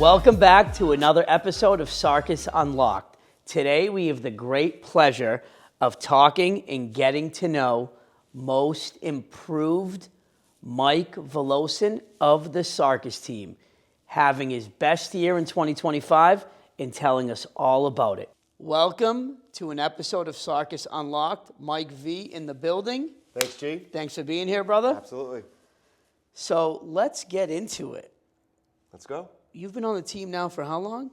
Welcome back to another episode of Sarkis Unlocked. Today we have the great pleasure of talking and getting to know most improved Mike Valovcin of the Sarkis team, having his best year in 2025 and telling us all about it. Welcome to an episode of Sarkis Unlocked. Mike V in the building. Thanks, G. Thanks for being here, brother. Absolutely. So let's get into it. Let's go. You've been on the team now for how long?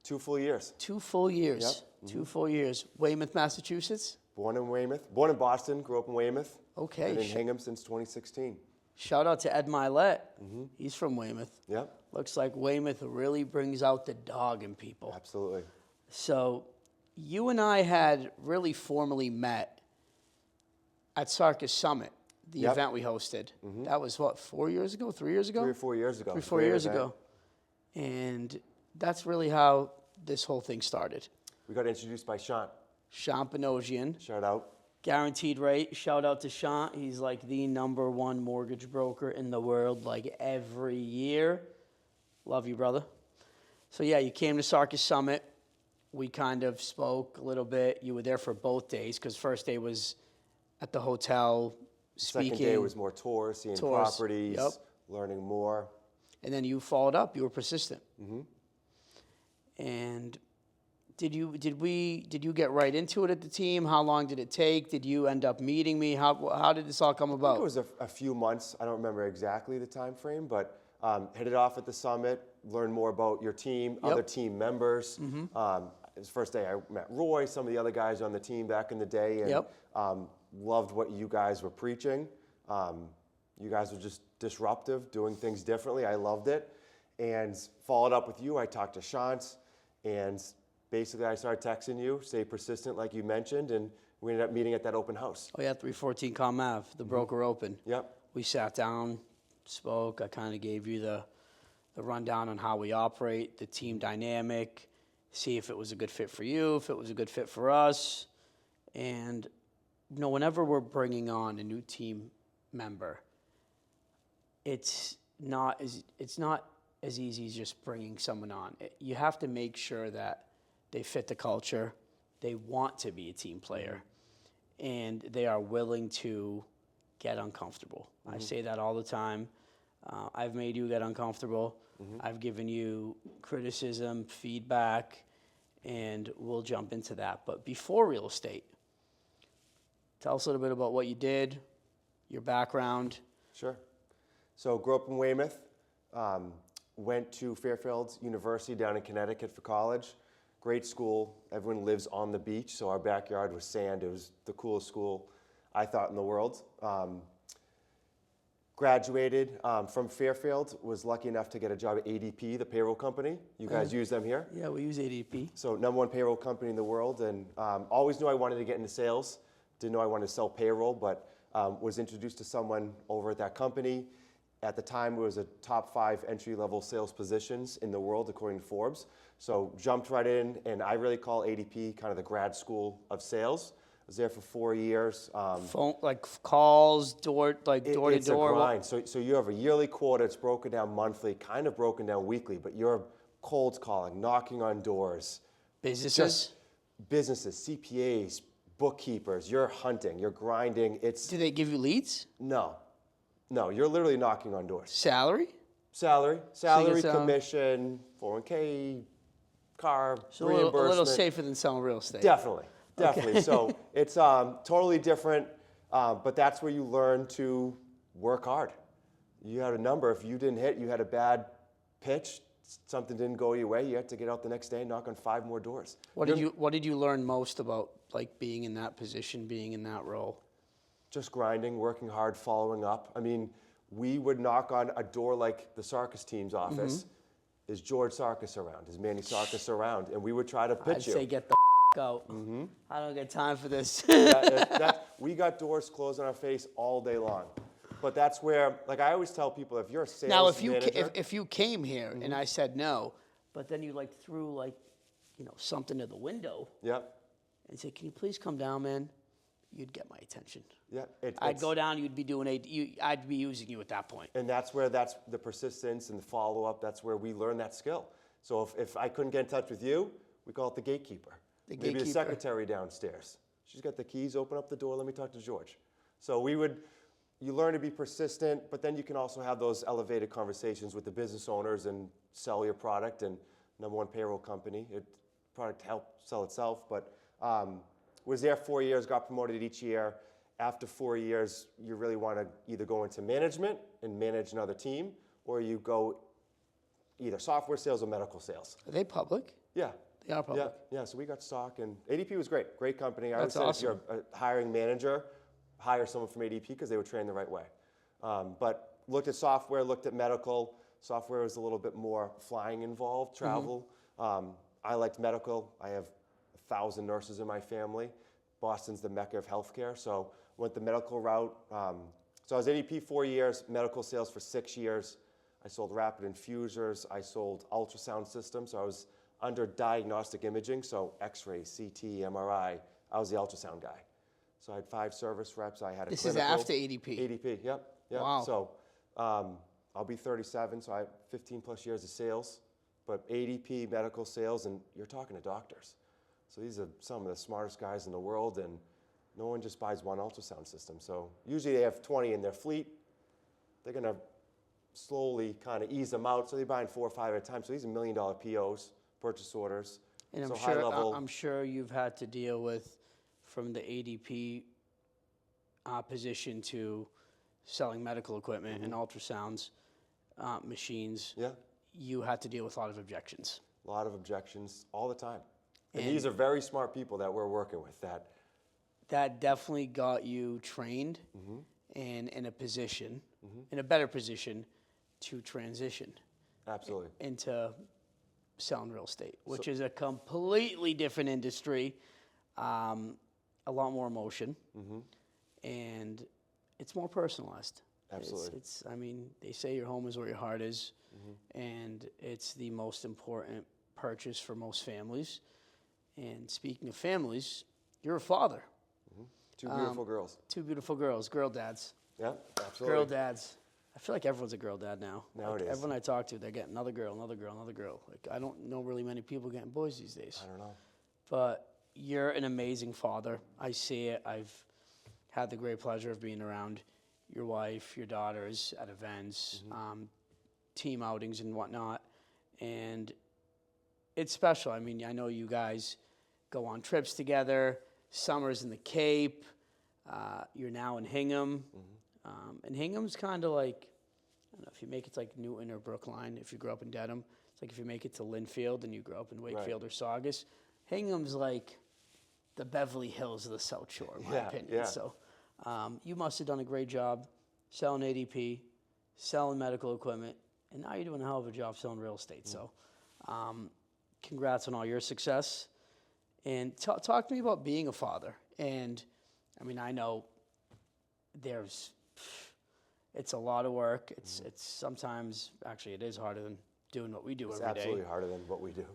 2 full years. 2 full years. Yep. Mm-hmm. 2 full years. Weymouth, Massachusetts? Born in Weymouth. Born in Boston. Grew up in Weymouth. Okay. Been in Hingham since 2016. Shout out to Ed Milet. Mm-hmm. He's from Weymouth. Yep. Looks like Weymouth really brings out the dog in people. Absolutely. So you and I had really formally met at Sarkis Summit, the event we hosted. Mm-hmm. That was what, 4 years ago, 3 years ago? 3 or 4 years ago. 3 or 4 years ago. And that's really how this whole thing started. We got introduced by Sean. Sean Panosian. Shout out. Guaranteed rate. Shout out to Sean. He's like the #1 mortgage broker in the world, like every year. Love you, brother. So yeah, you came to Sarkis Summit. We kind of spoke a little bit. You were there for both days because first day was at the hotel speaking. Second day was more tours, seeing properties, learning more. And then you followed up. You were persistent. Mm-hmm. And did you get right into it at the team? How long did it take? Did you end up meeting me? How did this all come about? I think it was a few months. I don't remember exactly the time frame, but hit it off at the summit, learn more about your team, other team members. Mm-hmm. It was the first day I met Roy, some of the other guys on the team back in the day, and loved what you guys were preaching. You guys were just disruptive, doing things differently. I loved it. And followed up with you. I talked to Shantz, and basically I started texting you, stay persistent like you mentioned, and we ended up meeting at that open house. Oh yeah, 314 Com Ave, the broker open. Yep. We sat down, spoke. I kind of gave you the rundown on how we operate, the team dynamic, see if it was a good fit for you, if it was a good fit for us. And whenever we're bringing on a new team member, it's not as easy as just bringing someone on. You have to make sure that they fit the culture, they want to be a team player, and they are willing to get uncomfortable. Mm-hmm. I say that all the time. I've made you get uncomfortable. Mm-hmm. I've given you criticism, feedback, and we'll jump into that. But before real estate, tell us a little bit about what you did, your background. Sure. So grew up in Weymouth, went to Fairfield University down in Connecticut for college. Great school. Everyone lives on the beach, so our backyard was sand. It was the coolest school, I thought, in the world. Graduated from Fairfield, was lucky enough to get a job at ADP, the payroll company. You guys use them here? Yeah, we use ADP. So #1 payroll company in the world, and always knew I wanted to get into sales. Didn't know I wanted to sell payroll, but was introduced to someone over at that company. At the time, it was a top 5 entry-level sales positions in the world, according to Forbes. So jumped right in, and I really call ADP kind of the grad school of sales. I was there for 4 years. Phone, like calls, door to door. It's a grind. So you have a yearly quota. It's broken down monthly, kind of broken down weekly, but you're cold calling, knocking on doors. Businesses? Businesses, CPAs, bookkeepers. You're hunting. You're grinding. Do they give you leads? No, you're literally knocking on doors. Salary, commission, 401k, car, so reimbursement. A little safer than selling real estate. Definitely. Okay. So it's totally different, but that's where you learn to work hard. You had a number. If you didn't hit, you had a bad pitch, something didn't go your way, you had to get out the next day and knock on 5 more doors. What did you learn most about like being in that position, being in that role? Just grinding, working hard, following up. I mean, we would knock on a door like the Sarkis team's office. Mm-hmm. Is George Sarkis around? Is Manny Sarkis around? And we would try to pitch you. I'd say get the out. Mm-hmm. I don't get time for this. We got doors closed on our face all day long. But that's where, like I always tell people, if you're a sales manager. If you came here and I said no, but then you like threw like, something to the window. Yep. And said, can you please come down, man? you'd get my attention. Yeah, I'd go down, you'd be doing I'd be using you at that point. and that's the persistence and the follow-up. That's where we learn that skill. So if I couldn't get in touch with you, we call it the gatekeeper. Maybe the secretary downstairs. She's got the keys, open up the door, let me talk to George. So you learn to be persistent, but then you can also have those elevated conversations with the business owners and sell your product. And number one payroll company, product helped sell itself, but was there 4 years, got promoted each year. After 4 years, you really want to either go into management and manage another team, or you go either software sales or medical sales. Are they public? Yeah. They are public. Yeah. So we got stock, and ADP was great company. I would That's say awesome. if you're a hiring manager, hire someone from ADP because they were trained the right way. But looked at software, looked at medical. Software was a little bit more flying involved, travel. I liked medical. I have 1,000 nurses in my family. Boston's the mecca of healthcare, so went the medical route. So I was ADP 4 years, medical sales for 6 years. I sold rapid infusers. I sold ultrasound systems. So I was under diagnostic imaging, so X-ray, CT, MRI. I was the ultrasound guy. So I had 5 service reps. I had a This clinical. is after ADP. ADP, yep. Wow. So I'll be 37, so I have 15 plus years of sales. But ADP, medical sales, and you're talking to doctors. So these are some of the smartest guys in the world, and no one just buys one ultrasound system. So usually they have 20 in their fleet. They're going to slowly kind of ease them out, so they're buying 4 or 5 at a time. So these are $1 million POs, purchase orders. And so I'm sure you've had to deal with, from the ADP position to selling medical equipment and ultrasounds machines. Yeah. You had to deal with a lot of objections. A lot of objections all the time. And these are very smart people that we're working with. That definitely got you trained and in a position, in a better position to transition. Absolutely. Into selling real estate, which is a completely different industry, a lot more emotion, and it's more personalized. Absolutely. I mean, they say your home is where your heart is, and it's the most important purchase for most families. And speaking of families, you're a father. 2 beautiful girls. 2 beautiful girls, girl dads. Yeah, absolutely. Girl dads. I feel like everyone's a girl dad now. Nowadays. Everyone I talk to, they're getting another girl, another girl, another girl. Like, I don't know really many people getting boys these days. I don't know. But you're an amazing father. I see it. I've had the great pleasure of being around your wife, your daughters at events, team outings and whatnot. And it's special. I mean, I know you guys go on trips together. Summer's in the Cape. You're now in Hingham. And Hingham's kind of like, I don't know, if you make it to like Newton or Brookline, if you grew up in Dedham, it's like if you make it to Linfield and you grew up in Wakefield or Saugus. Hingham's like the Beverly Hills of the South Shore, in my opinion. Yeah. So you must have done a great job selling ADP, selling medical equipment, and now you're doing a hell of a job selling real estate. So congrats on all your success. And talk to me about being a father. And, I mean, I know it's a lot of work. It's sometimes, actually, it is harder than doing what we do every day. It's absolutely harder than what we do.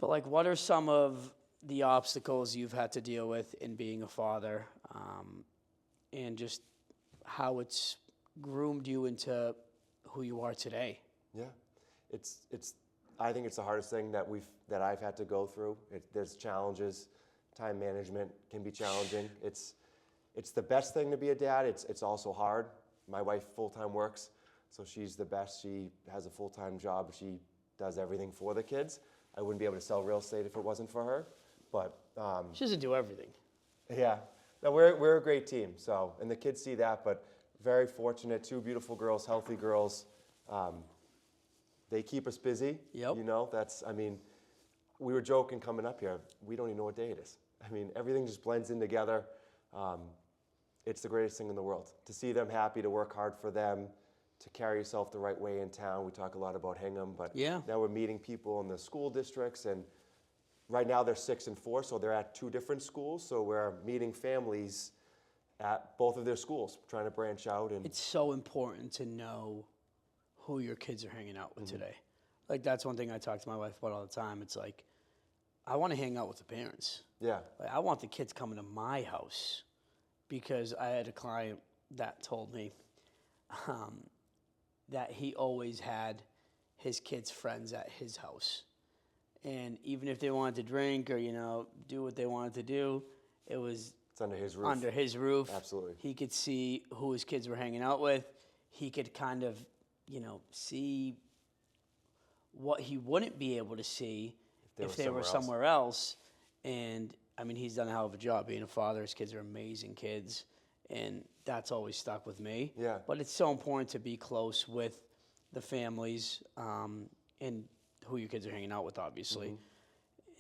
But, like, what are some of the obstacles you've had to deal with in being a father, and just how it's groomed you into who you are today? Yeah, I think it's the hardest thing that I've had to go through. There's challenges. Time management can be challenging. It's the best thing to be a dad. It's also hard. My wife full-time works, so she's the best. She has a full-time job. She does everything for the kids. I wouldn't be able to sell real estate if it wasn't for her. But She doesn't do everything. yeah, no, we're a great team. So, and the kids see that. But very fortunate, 2 beautiful girls, healthy girls. They keep us busy. Yep. You know, we were joking coming up here. We don't even know what day it is. I mean, everything just blends in together. It's the greatest thing in the world. To see them happy, to work hard for them, to carry yourself the right way in town. We talk a lot about Hingham, but now we're meeting people in the school districts. And right now they're 6 and 4, so they're at 2 different schools. So we're meeting families at both of their schools, trying to branch out. And it's so important to know who your kids are hanging out with today. Like, that's one thing I talk to my wife about all the time. It's like, I want to hang out with the parents. Yeah. Like, I want the kids coming to my house because I had a client that told me that he always had his kids' friends at his house. And even if they wanted to drink or, do what they wanted to do, it was It's under his roof. under his roof. Absolutely. He could see who his kids were hanging out with. He could kind of, see what he wouldn't be able to see if they were somewhere else. And, he's done a hell of a job being a father. His kids are amazing kids. And that's always stuck with me. Yeah. But it's so important to be close with the families and who your kids are hanging out with, obviously.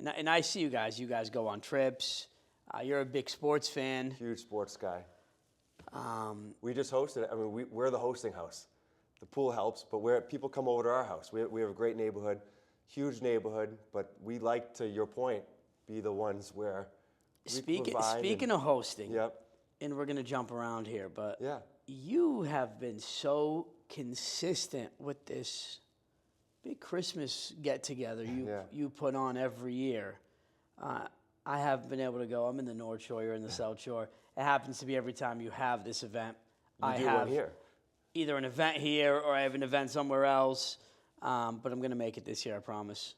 Mm-hmm. And I see you guys. You guys go on trips. You're a big sports fan. Huge sports guy. We just hosted it. We're the hosting house. The pool helps, but people come over to our house. We have a great neighborhood, huge neighborhood, but we like, to your point, be the ones where we provide. Speaking of hosting, yep. And we're going to jump around here, but yeah. You have been so consistent with this big Christmas get-together you put on every year. I haven't been able to go. I'm in the North Shore, you're in the South Shore. It happens to be every time you have this event. I have one here. Either an event here or I have an event somewhere else, but I'm going to make it this year, I promise.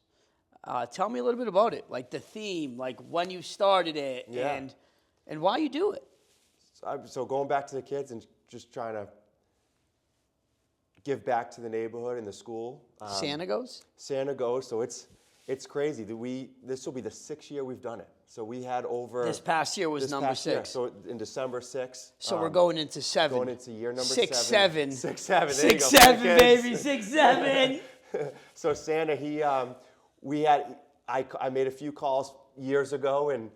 Tell me a little bit about it, like the theme, like when you started it, and why you do it. So going back to the kids and just trying to give back to the neighborhood and the school. Santa goes? Santa goes, so it's crazy. This will be the 6th year we've done it. So we had over... This past year was number 6. Year, so in December 6. So we're going into 7. Going into year number 6, 7. 6, 7. There 6, you go. 7, baby. 6, 7. So Santa, I made a few calls years ago, and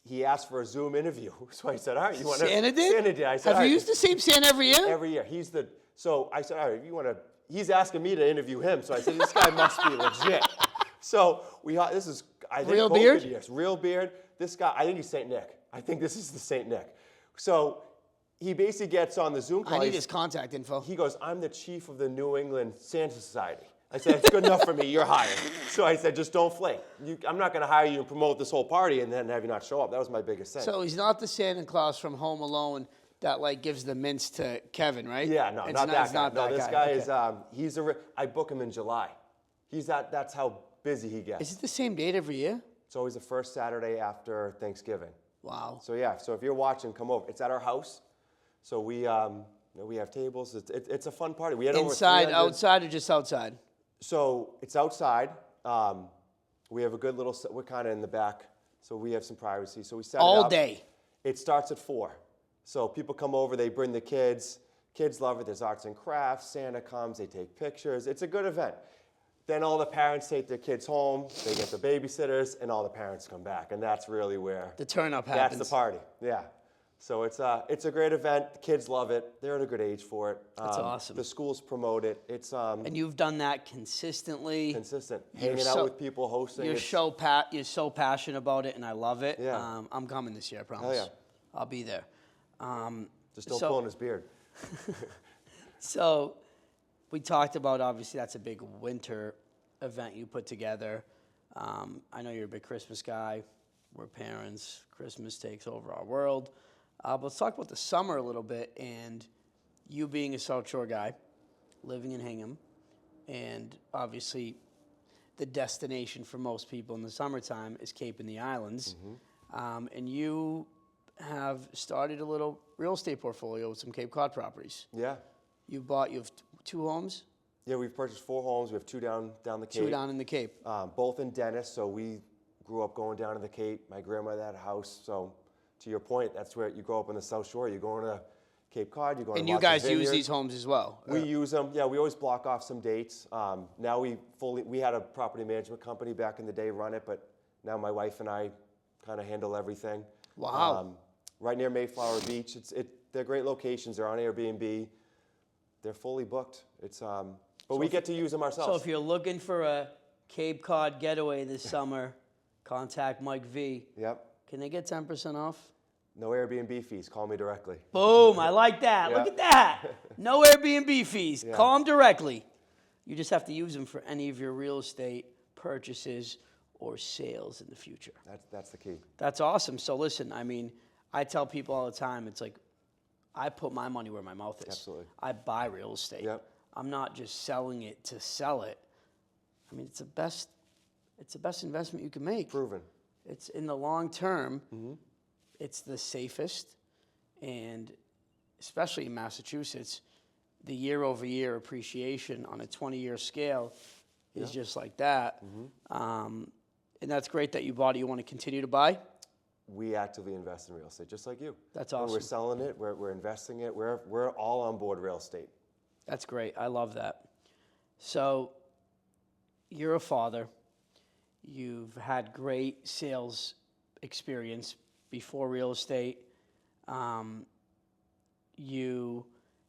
he asked for a Zoom interview. So I said, all right, you want to... Santa did? Santa did. I said, Have you used the same Santa every year? Every year. So I said, all right, if you want to... He's asking me to interview him. So I said, this guy must be legit. So this is, I think, real both beard? Years. Real beard. This guy, I think he's St. Nick. I think this is the St. Nick. So he basically gets on the Zoom call. I need his contact info. He goes, I'm the chief of the New England Santa Society. I said, it's good enough for me. You're hired. So I said, just don't flake. I'm not going to hire you and promote this whole party and then have you not show up. That was my biggest thing. So he's not the Santa Claus from Home Alone that gives the mints to Kevin, right? Yeah, no, not that guy. No, this guy is, I book him in July. That's how busy he gets. Is it the same date every year? It's always the first Saturday after Thanksgiving. Wow. So yeah, so if you're watching, come over. It's at our house. So we have tables. It's a fun party. We had inside, over 300. outside, or just outside? So it's outside. We have a good little, we're kind of in the back, so we have some privacy. So we set it up. All day? It starts at 4. So people come over, they bring the kids. Kids love it. There's arts and crafts. Santa comes, they take pictures. It's a good event. Then all the parents take their kids home. They get the babysitters, and all the parents come back. And that's really where the turn-up happens. That's the party, yeah. So it's a great event. The kids love it. They're at a good age for it. That's awesome. The schools promote it. It's and you've done that consistently. Consistent. Hanging out with people, hosting. You're so passionate about it, and I love it. Yeah. I'm coming this year, I promise. Hell yeah. I'll be there. Just don't pull on his beard. So we talked about, obviously, that's a big winter event you put together. I know you're a big Christmas guy. We're parents. Christmas takes over our world. But let's talk about the summer a little bit, and you being a South Shore guy, living in Hingham, and obviously the destination for most people in the summertime is Cape and the Islands. Mm-hmm. And you have started a little real estate portfolio with some Cape Cod properties. Yeah. You have 2 homes? Yeah, we've purchased 4 homes. We have 2 down the Cape. 2 down in the Cape. Both in Dennis, so we grew up going down to the Cape. My grandmother had a house, so to your point, that's where you grow up on the South Shore. You're going to Cape Cod, you're going to And you guys use these homes as well? We use them. Yeah, we always block off some dates. Now we had a property management company back in the day run it, but now my wife and I kind of handle everything. Wow. Right near Mayflower Beach. They're great locations. They're on Airbnb. They're fully booked. But we get to use them ourselves. So if you're looking for a Cape Cod getaway this summer, contact Mike V. Yep. Can they get 10% off? No Airbnb fees. Call me directly. Boom. I like that. Yeah. Look at that. No Airbnb fees. Yeah. Call them directly. You just have to use them for any of your real estate purchases or sales in the future. That's the key. That's awesome. So listen, I tell people all the time, it's like, I put my money where my mouth is. Absolutely. I buy real estate. Yep. I'm not just selling it to sell it. I mean, it's the best investment you can make. Proven. It's in the long term, it's the safest, and especially in Massachusetts, the year-over-year appreciation on a 20-year scale is just like that. And that's great that you bought it. You want to continue to buy? We actively invest in real estate, just like you. That's When awesome. we're selling it, we're investing it. We're all on board real estate. That's great. I love that. So you're a father. You've had great sales experience before real estate. You're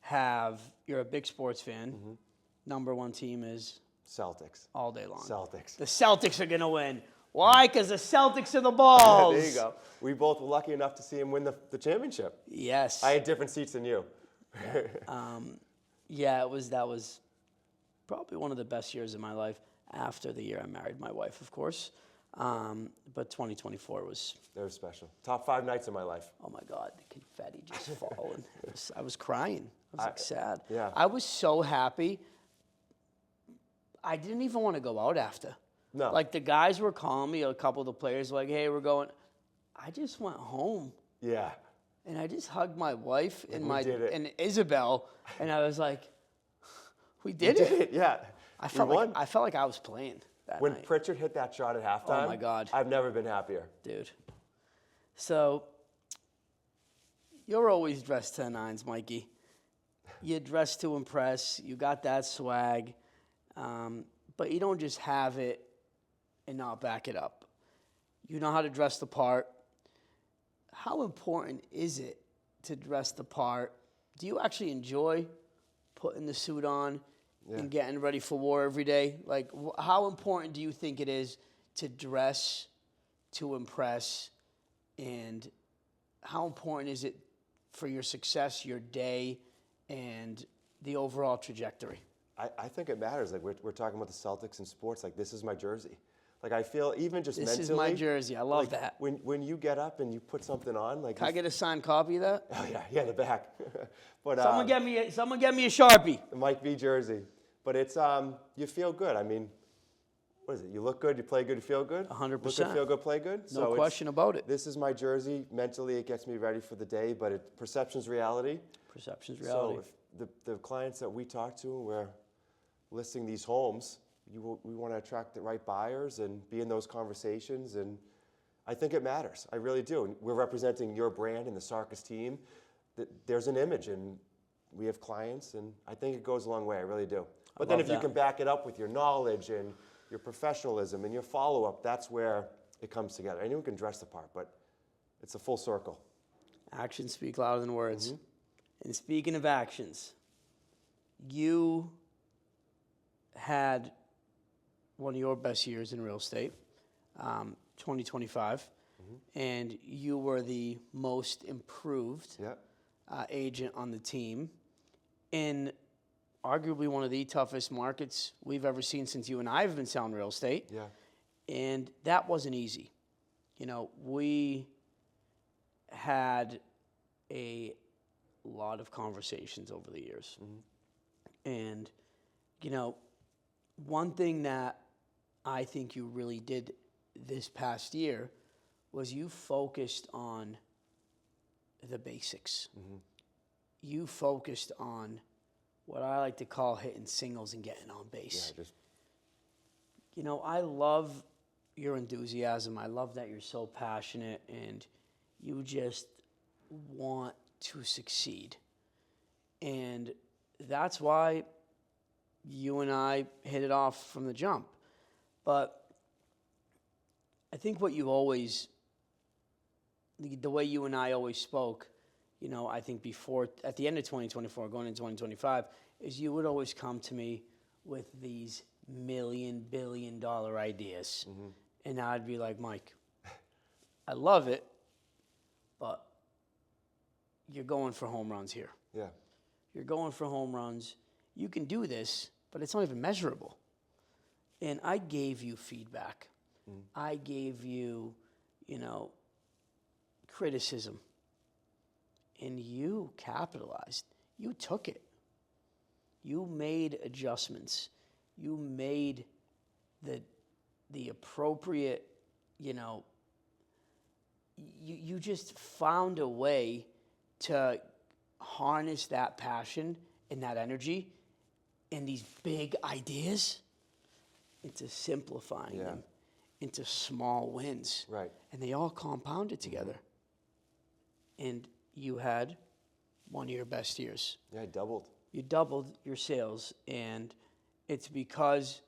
a big sports fan. Number one team is Celtics. all day long. Celtics. The Celtics are going to win. Why? Because the Celtics are the balls. There you go. We both were lucky enough to see him win the championship. Yes. I had different seats than you. Yeah, that was probably one of the best years of my life after the year I married my wife, of course. But 2024 was... That was special. Top 5 nights of my life. Oh, my God. The confetti just falling. I was crying. I was sad. Yeah. I was so happy. I didn't even want to go out after. No. Like, the guys were calling me, a couple of the players were like, hey, we're going. I just went home. Yeah. And I just hugged my wife and and Isabel, and I was like, we did it. Yeah. I felt like I was playing that When night. Pritchard hit that shot at halftime, Oh, my God. I've never been happier. Dude. So, you're always dressed to the nines, Mikey. You dress to impress. You got that swag. But you don't just have it and not back it up. You know how to dress the part. How important is it to dress the part? Do you actually enjoy putting the suit on and getting ready for war every day? Like, how important do you think it is to dress to impress? And how important is it for your success, your day, and the overall trajectory? I think it matters. Like, we're talking about the Celtics and sports. Like, this is my jersey. Like, I feel even just mentally. This is my jersey. I love that. When you get up and you put something on, like. Can I get a signed copy of that? Oh, yeah, the back. But Someone get me a Sharpie. the Mike V jersey. But it's, you feel good. I mean, what is it? You look good, you play good, you feel good? 100%. Look good, feel good, play good? No question about it. This is my jersey. Mentally, it gets me ready for the day, but perception's reality. Perception's reality. So if the clients that we talk to, we're listing these homes, we want to attract the right buyers and be in those conversations, and I think it matters. I really do. And we're representing your brand and the Sarkis team. There's an image, and we have clients, and I think it goes a long way. I really do. But then if you can back it up with your knowledge and your professionalism and your follow-up, that's where it comes together. Anyone can dress the part, but it's a full circle. Actions speak louder than words. And speaking of actions, you had one of your best years in real estate, 2025, and you were the most improved agent on the team in arguably one of the toughest markets we've ever seen since you and I have been selling real estate. Yeah. And that wasn't easy. You know, we had a lot of conversations over the years. And, you know, one thing that I think you really did this past year was you focused on the basics. You focused on what I like to call hitting singles and getting on base. Yeah, just You know, I love your enthusiasm. I love that you're so passionate and you just want to succeed. And that's why you and I hit it off from the jump. But I think what you always, the way you and I always spoke, you know, I think before, at the end of 2024, going into 2025, is you would always come to me with these $1 billion ideas. And I'd be like, Mike, I love it, but you're going for home runs here. yeah. You're going for home runs. You can do this, but it's not even measurable. And I gave you feedback. I gave you, you know, criticism. And you capitalized. You took it. You made adjustments. You made the appropriate, you just found a way to harness that passion and that energy and these big ideas into simplifying them into small wins. Right. And they all compounded together. And you had one of your best years. Yeah, I doubled. You doubled your sales, and it's because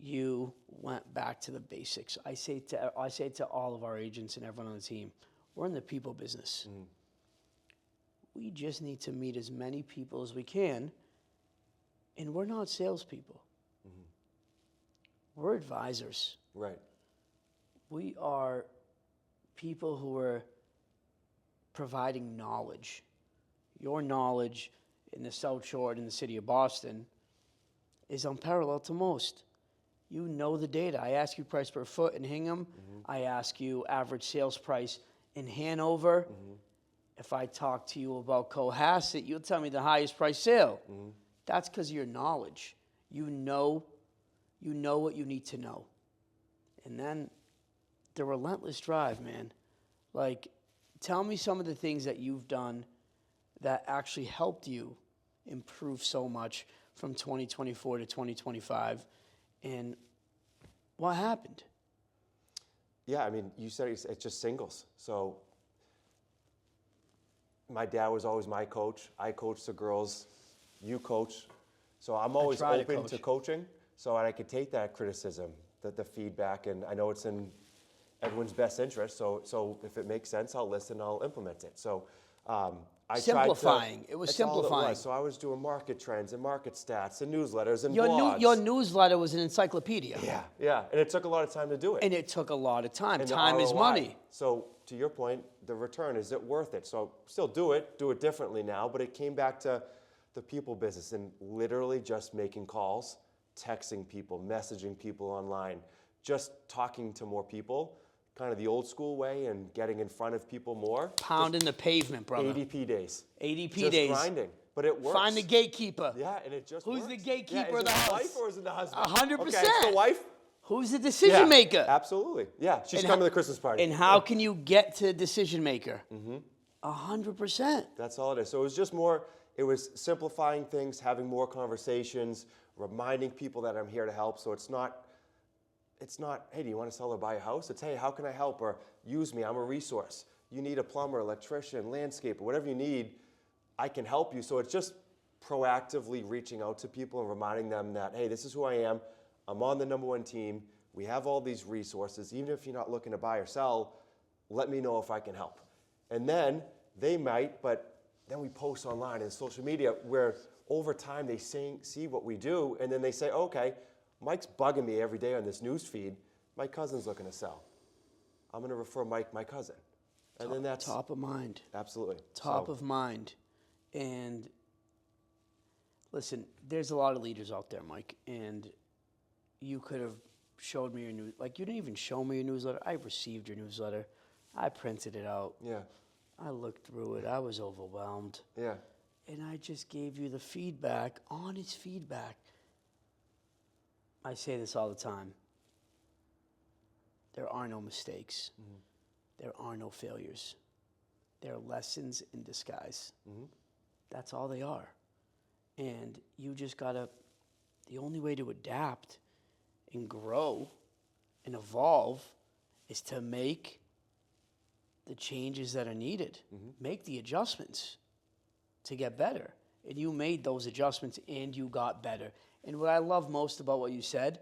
you went back to the basics. I say to all of our agents and everyone on the team, we're in the people business. We just need to meet as many people as we can, and we're not salespeople. We're advisors. Right. We are people who are providing knowledge. Your knowledge in the South Shore and in the city of Boston is unparalleled to most. You know the data. I ask you price per foot in Hingham. I ask you average sales price in Hanover. If I talk to you about Cohasset, you'll tell me the highest price sale. That's because of your knowledge. You know what you need to know. And then the relentless drive, man. Like, tell me some of the things that you've done that actually helped you improve so much from 2024 to 2025, and what happened? Yeah, I mean, you said it's just singles. So my dad was always my coach. I coach the girls. You coach. So I'm always open to coaching. So I could take that criticism, the feedback, and I know it's in everyone's best interest. So if it makes sense, I'll listen. I'll implement it. So I simplifying. Tried to, it was that's simplifying. All it was. So I was doing market trends and market stats and newsletters and your blogs. Your newsletter was an encyclopedia. Yeah, and it took a lot of time to do it. And it took a lot of time. And Time is money. So to your point, the return, is it worth it? So still do it differently now, but it came back to the people business and literally just making calls, texting people, messaging people online, just talking to more people, kind of the old school way and getting in front of people more. Pounding the pavement, brother. ADP days. ADP days. Just grinding, but it works. Find the gatekeeper. Yeah, and it just Who's works. the gatekeeper of the house? The wife or is it the husband? 100%. Okay, it's the wife. Who's the decision maker? Absolutely. Yeah, she's coming to the Christmas party. And how can you get to the decision maker? 100%. That's all it is. So it was just more, it was simplifying things, having more conversations, reminding people that I'm here to help. So it's not, hey, do you want to sell or buy a house? It's, hey, how can I help? Or use me, I'm a resource. You need a plumber, electrician, landscaper, whatever you need, I can help you. So it's just proactively reaching out to people and reminding them that, hey, this is who I am. I'm on the number one team. We have all these resources. Even if you're not looking to buy or sell, let me know if I can help. And then they might, but then we post online and social media where over time they see what we do, and then they say, okay, Mike's bugging me every day on this news feed. My cousin's looking to sell. I'm going to refer Mike, my cousin. And then that's top of mind. Absolutely. Top of mind. And listen, there's a lot of leaders out there, Mike, and you could have showed me your news. Like, you didn't even show me your newsletter. I received your newsletter. I printed it out. Yeah. I looked through it. I was overwhelmed. Yeah. And I just gave you the feedback, honest feedback. I say this all the time. There are no mistakes. There are no failures. They're lessons in disguise. That's all they are. And you just gotta, the only way to adapt and grow and evolve is to make the changes that are needed. Make the adjustments to get better. And you made those adjustments and you got better. And what I love most about what you said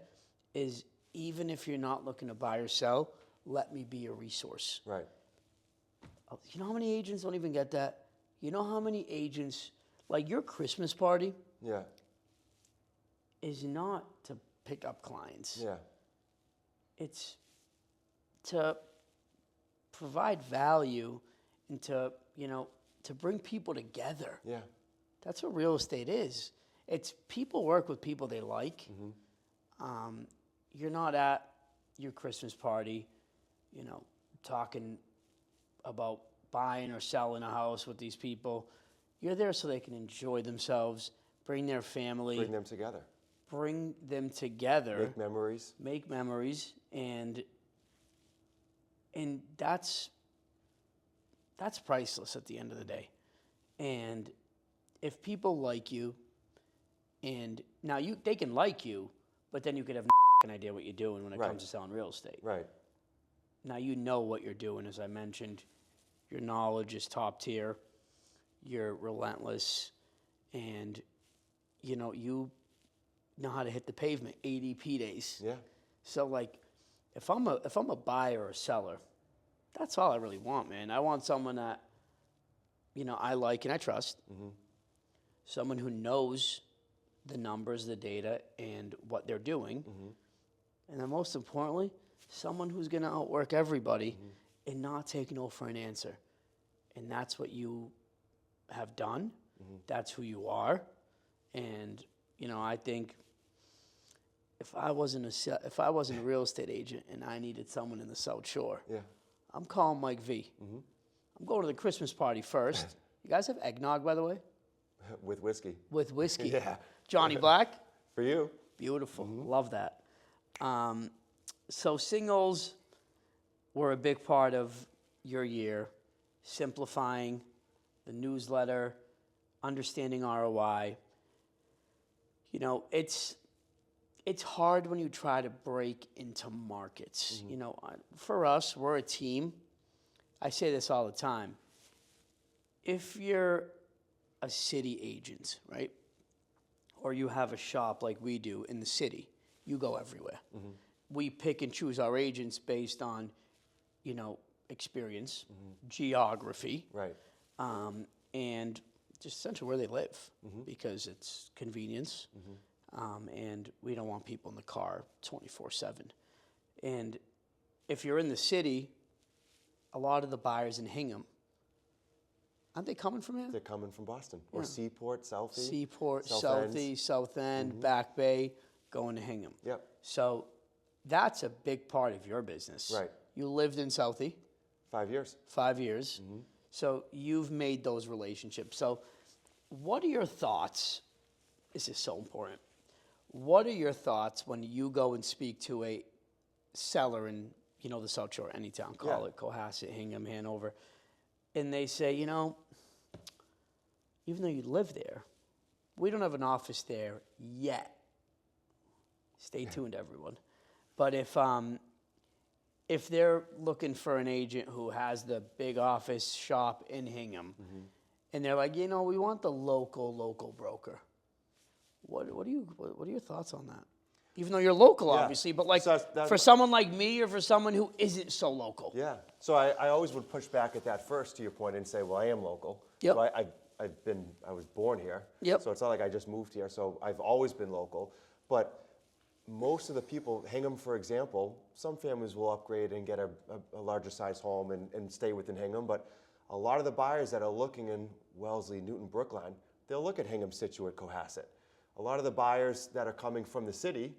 is, even if you're not looking to buy or sell, let me be a resource. Right. You know how many agents don't even get that? You know how many agents, like your Christmas party is not to pick up clients. Yeah. It's to provide value and to, to bring people together. Yeah. That's what real estate is. It's people work with people they like. You're not at your Christmas party, talking about buying or selling a house with these people. You're there so they can enjoy themselves, bring their family, Bring them together. Make memories, and that's priceless at the end of the day. And if people like you, and now they can like you, but then you could have no idea what you're doing when it comes to selling real estate. Right. Now you know what you're doing, as I mentioned. Your knowledge is top tier. You're relentless, and you know how to hit the pavement. ADP days. Yeah. So like, if I'm a buyer or a seller, that's all I really want, man. I want someone that I like and I trust. Mm-hmm. Someone who knows the numbers, the data, and what they're doing. Mm-hmm. And then most importantly, someone who's going to outwork everybody and not take no for an answer. And that's what you have done. Mm-hmm. That's who you are. And, I think if I wasn't a real estate agent and I needed someone in the South Shore, I'm calling Mike V. Mm-hmm. I'm going to the Christmas party first. You guys have eggnog, by the way? With whiskey. With whiskey. Yeah. Johnny Black? For you. Beautiful. Mm-hmm. Love that. So singles were a big part of your year, simplifying the newsletter, understanding ROI. It's hard when you try to break into markets. Mm-hmm. For us, we're a team. I say this all the time. If you're a city agent, right, or you have a shop like we do in the city, you go everywhere. Mm-hmm. We pick and choose our agents based on, experience, geography, right, and just essentially where they live, because it's convenience, and we don't want people in the car 24/7. And if you're in the city, a lot of the buyers in Hingham, aren't they coming from here? They're coming from Boston or Seaport, Southie. Seaport, Southie, South End, Back Bay, going to Hingham. Yep. So that's a big part of your business. Right. You lived in Southie. 5 years. 5 years. Mm-hmm. So you've made those relationships. So what are your thoughts? This is so important. What are your thoughts when you go and speak to a seller in, the South Shore, any town, call it Cohasset, Hingham, Hanover, and they say, even though you live there, we don't have an office there yet. Stay tuned, everyone. But if they're looking for an agent who has the big office shop in Hingham, and they're like, we want the local broker. What are your thoughts on that? Even though you're local, obviously, but like for someone like me or for someone who isn't so local. Yeah. So I always would push back at that first, to your point, and say, well, I am local. Yep. So I was born here. Yep. So it's not like I just moved here. So I've always been local. But most of the people, Hingham, for example, some families will upgrade and get a larger size home and stay within Hingham. But a lot of the buyers that are looking in Wellesley, Newton, Brookline, they'll look at Hingham, Situate, Cohasset. A lot of the buyers that are coming from the city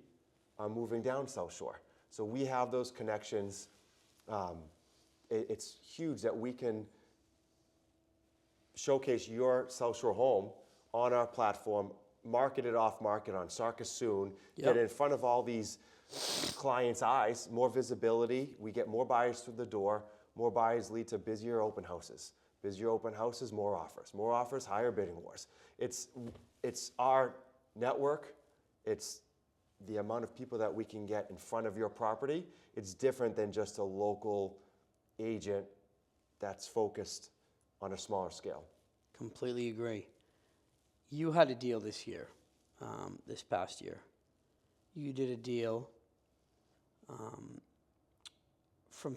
are moving down South Shore. So we have those connections. It's huge that we can showcase your South Shore home on our platform, market it off market on Sarkis soon, get it in front of all these clients' eyes, more visibility. We get more buyers through the door. More buyers lead to busier open houses. Busier open houses, more offers. More offers, higher bidding wars. It's our network. It's the amount of people that we can get in front of your property. It's different than just a local agent that's focused on a smaller scale. Completely agree. You had a deal this year, this past year. You did a deal from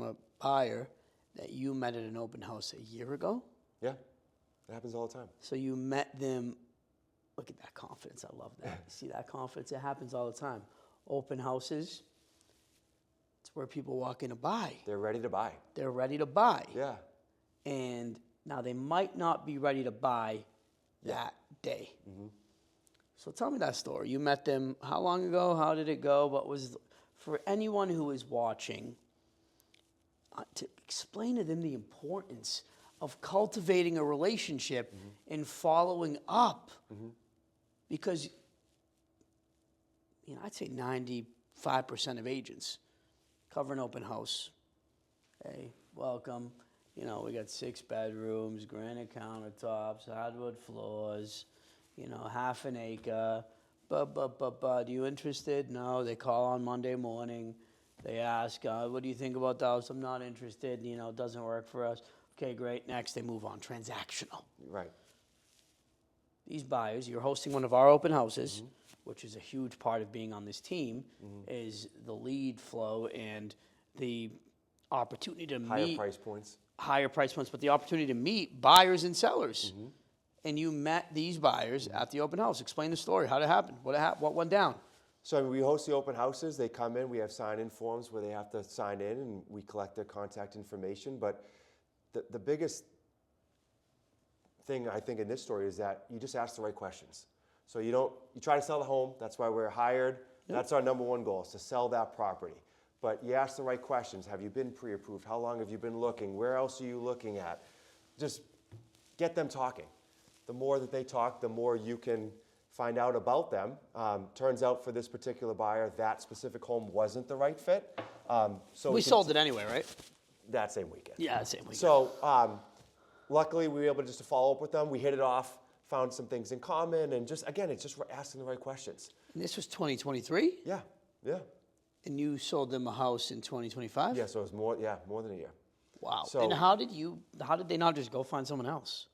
a buyer that you met at an open house a year ago? Yeah, it happens all the time. So you met them. Look at that confidence. I love that. See that confidence? It happens all the time. Open houses, it's where people walk in to buy. They're ready to buy. They're ready to buy. Yeah. And now they might not be ready to buy that day. Mm-hmm. So tell me that story. You met them how long ago? How did it go? What was, for anyone who is watching, to explain to them the importance of cultivating a relationship and following up. Because, I'd say 95% of agents cover an open house. Hey, welcome. We got 6 bedrooms, granite countertops, hardwood floors, half an acre. But, you interested? No. They call on Monday morning. They ask, what do you think about the house? I'm not interested. It doesn't work for us. Okay, great. Next, they move on. Transactional. Right. These buyers, you're hosting one of our open houses, which is a huge part of being on this team, is the lead flow and the opportunity to meet. Higher price points, but the opportunity to meet buyers and sellers. And you met these buyers at the open house. Explain the story. How did it happen? What went down? So we host the open houses. They come in. We have sign-in forms where they have to sign in, and we collect their contact information. But the biggest thing I think in this story is that you just ask the right questions. So you try to sell the home. That's why we're hired. Yep. That's our number one goal, is to sell that property. But you ask the right questions. Have you been pre-approved? How long have you been looking? Where else are you looking at? Just get them talking. The more that they talk, the more you can find out about them. Turns out for this particular buyer, that specific home wasn't the right fit. So we sold it anyway, right? That same weekend. Yeah, same weekend. So luckily, we were able to follow up with them. We hit it off, found some things in common, and it's just asking the right questions. And this was 2023? Yeah. And you sold them a house in 2025? Yeah, so it was more than a year. Wow. So, and how did they not just go find someone else?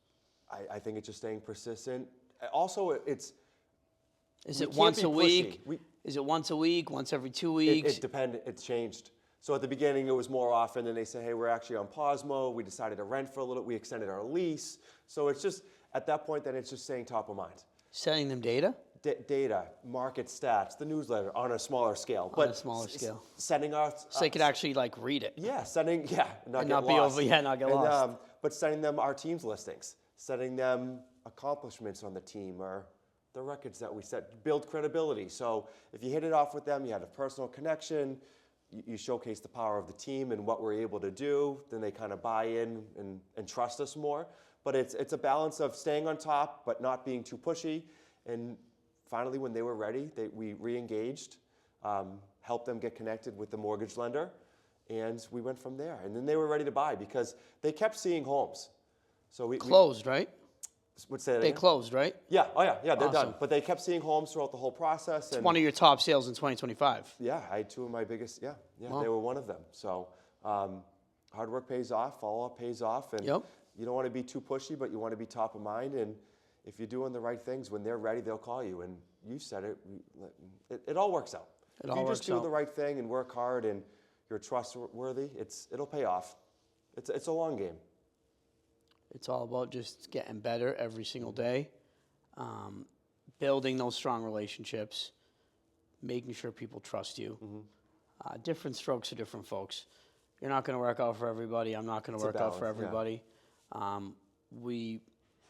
I think it's just staying persistent. Also, Is it once a week? Is it once a week, once every 2 weeks? It depended. It's changed. So at the beginning, it was more often, and they say, hey, we're actually on pause mode. We decided to rent for a little. We extended our lease. So it's just, at that point, then it's just staying top of mind. Sending them data? Data, market stats, the newsletter on a smaller scale. Sending us. So they could actually read it. Yeah, not get lost. But sending them our team's listings, sending them accomplishments on the team or the records that we set, build credibility. So if you hit it off with them, you had a personal connection, you showcase the power of the team and what we're able to do, then they kind of buy in and trust us more. But it's a balance of staying on top but not being too pushy. And finally, when they were ready, we re-engaged, helped them get connected with the mortgage lender, and we went from there. And then they were ready to buy because they kept seeing homes. So we closed, right? Would say that they again? Closed, right? Yeah. Oh, yeah. They're awesome. done. But they kept seeing homes throughout the whole process. It's one of your top sales in 2025. Yeah, I had 2 of my biggest. Yeah. Wow. They were one of them. So hard work pays off, follow-up pays off, and yep. You don't want to be too pushy, but you want to be top of mind. And if you're doing the right things, when they're ready, they'll call you. And you said it. It all works out. If you just do the right thing and work hard and you're trustworthy, it'll pay off. It's a long game. It's all about just getting better every single day, building those strong relationships, making sure people trust you. Different strokes for different folks. You're not going to work out for everybody. I'm not going to work out for everybody. Yeah. We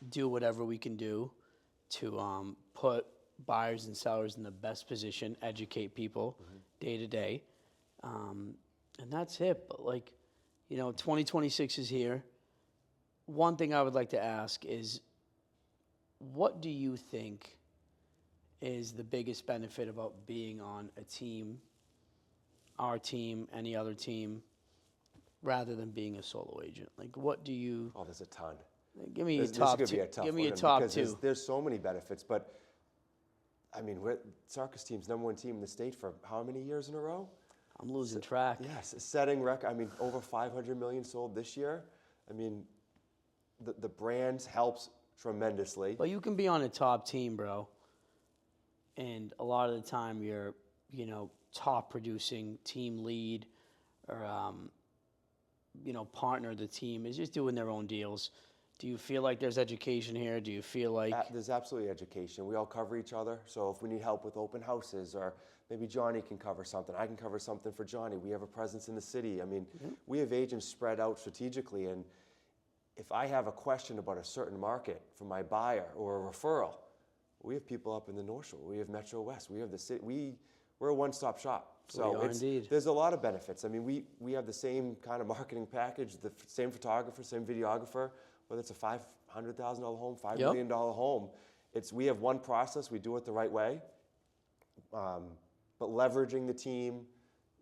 do whatever we can do to put buyers and sellers in the best position, educate people day to day. And that's it. But 2026 is here. One thing I would like to ask is, what do you think is the biggest benefit about being on a team, our team, any other team, rather than being a solo agent? What do you... Oh, there's a ton. Give me a top two. Give me a top two. There's so many benefits, but, we're Sarkis team's number 1 team in the state for how many years in a row? I'm losing track. Yes, setting record. Over 500 million sold this year. The brand helps tremendously. Well, you can be on a top team, bro, and a lot of the time you're, top producing team lead or, partner of the team is just doing their own deals. Do you feel like there's education here? Do you feel like... There's absolutely education. We all cover each other. So if we need help with open houses, or maybe Johnny can cover something, I can cover something for Johnny. We have a presence in the city. We have agents spread out strategically, and if I have a question about a certain market from my buyer or a referral, we have people up in the North Shore. We have Metro West. We have the city. we're a one-stop shop. So indeed. there's a lot of benefits. I mean, we have the same kind of marketing package, the same photographer, same videographer, whether it's a $500,000 home, $5 million home. We have one process. We do it the right way. But leveraging the team,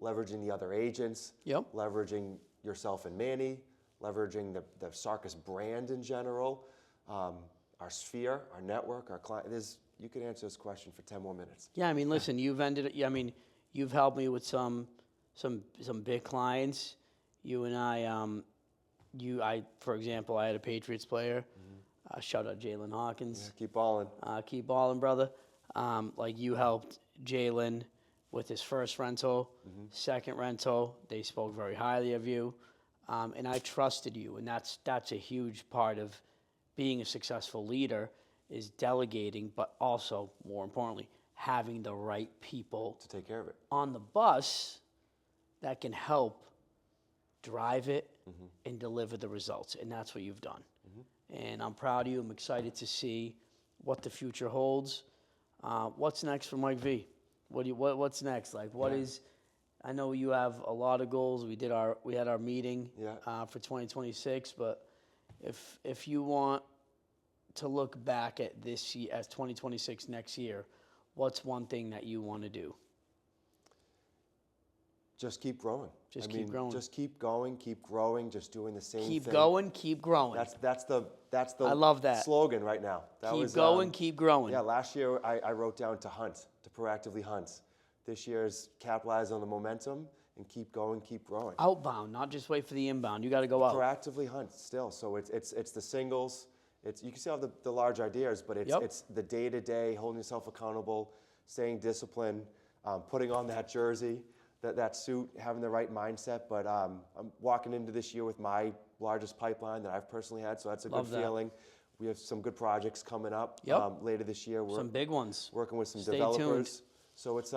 leveraging the other agents, leveraging yourself and Manny, leveraging the Sarkis brand in general, our sphere, our network, our client. You could answer this question for 10 more minutes. Yeah, I mean, listen, you've helped me with some big clients. You and I, for example, I had a Patriots player. Shout out Jalen Hawkins. Yeah, keep balling. Keep balling, brother. Like you helped Jalen with his first rental, second rental. They spoke very highly of you, and I trusted you. And that's a huge part of being a successful leader, is delegating, but also, more importantly, having the right people To take care of it. on the bus that can help drive it and deliver the results. And that's what you've done. And I'm proud of you. I'm excited to see what the future holds. What's next for Mike V? What's next? Like, what is? I know you have a lot of goals. We had our meeting for 2026. But if you want to look back at this year as 2026 next year, what's one thing that you want to do? Just keep growing. Keep growing. Just keep going, keep growing, just doing the same thing. Keep going, keep growing. That's the I love that slogan right now. Keep going, keep growing. Yeah, last year I wrote down to proactively hunt. This year's capitalize on the momentum and keep going, keep growing. Outbound, not just wait for the inbound. You got to go out. Proactively hunt still. So it's the singles. You can still have the large ideas, but it's the day-to-day, holding yourself accountable, staying disciplined, putting on that jersey, that suit, having the right mindset. But I'm walking into this year with my largest pipeline that I've personally had, so that's a good feeling. We have some good projects coming up later this year. Some big ones. Working with some Stay developers. tuned. So it's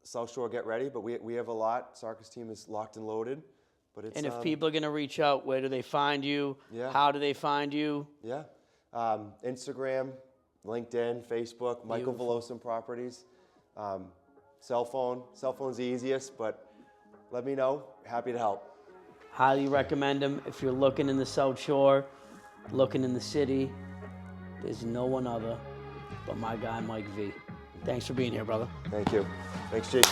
South Shore, get ready, but we have a lot. Sarkis team is locked and loaded. But it's, and if people are going to reach out, where do they find you? Yeah. How do they find you? Yeah. Instagram, LinkedIn, Facebook, Michael Valovcin Properties. Cell phone's the easiest, but let me know. Happy to help. Highly recommend them. If you're looking in the South Shore, looking in the city, there's no one other but my guy, Mike V. Thanks for being here, brother. Thank you. Thanks, Chief.